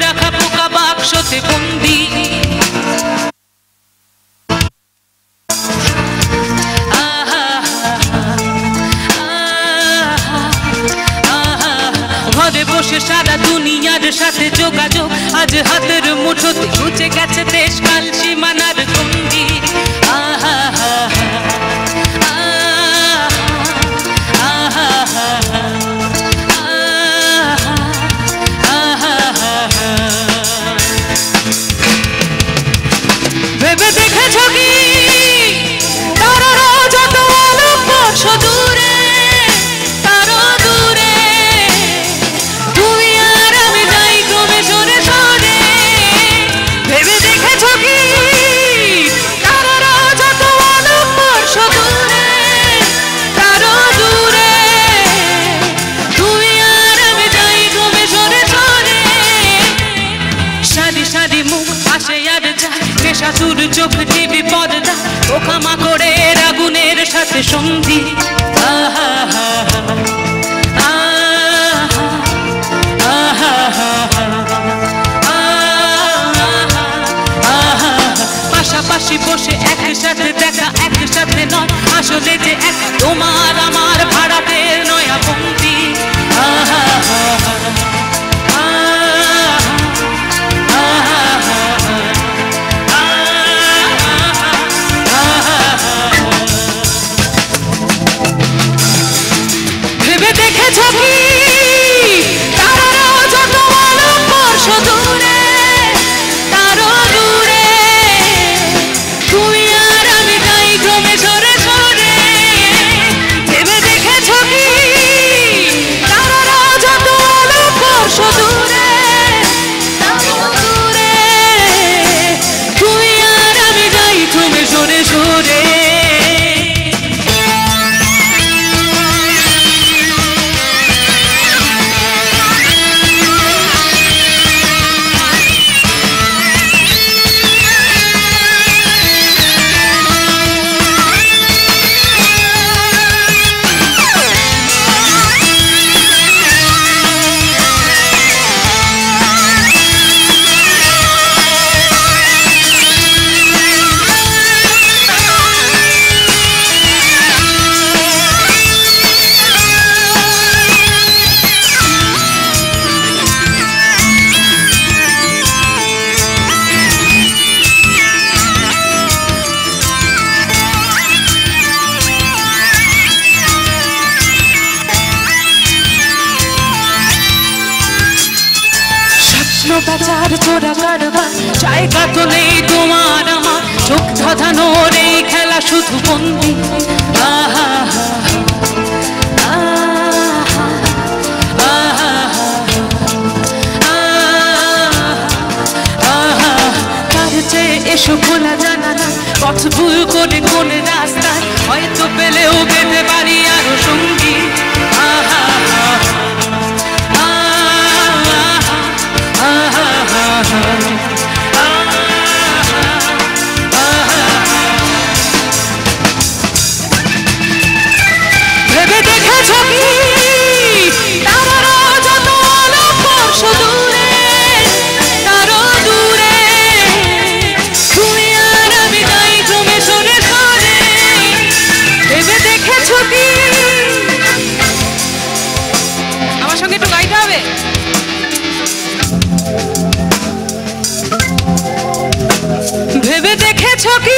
রাখা পোকা বাক্সতে বন্দি। ঘরে বসে সারা দুনিয়ার সাথে যোগাযোগ, আজ হাতের মুঠোতে ঘুচে গেছে দেশ কাল সীমানার গন্ডি। ভেবে দেখেছ কি তারারা যত আলোক বর্ষ দূরে, তারও দূরে তুমি আর আমি যাই ক্রমে সরে সরে। ভেবে দেখেছ কি তারারা যত আলোক বর্ষ দূরে, তারও দূরে তুমি আর আমি যাই ক্রমে সরে সরে। সারি সারি মুখ আসে আর যায়, পেশাচুর চোখ টিভি পর্দা, পোকামাকড়ের আগুনের সাথে সন্ধি। পাশাপাশি বসে একসাথে দেখা, একসাথে নয় আসলে যে এক তোমার আমার ভাড়াটের নয়া বন্দি। ভেবে দেখেছ কি তারারা যত আলোক বর্ষ দূরে, তারও দূরে তুমি আর আমি যাই ক্রমে সরে সরে। ভেবে দেখেছ কি তারারা যত আলোক বর্ষ দূরে, তারও দূরে তুমি আর আমি যাই ক্রমে সরে সরে। বেচার চোরা কারবার, জায়গা তো নেই তোমার আমার, চোখ ধাঁধানোর এই খেলা শুধু বন্দি। তার চেয়ে এসো খোলা জানালা, পথ ভুল করে কোন রাস্তায় হয়তো পেলেও পেতে পারি আরো সঙ্গী। ভেবে দেখেছ কি তারারা যত আলোক বর্ষ দূরে, তারও দূরে তুমি আর আমি যাই ক্রমে সরে সরে। ভেবে দেখেছ কি, আমার সঙ্গে একটু গাইতে হবে। ভেবে দেখেছ কি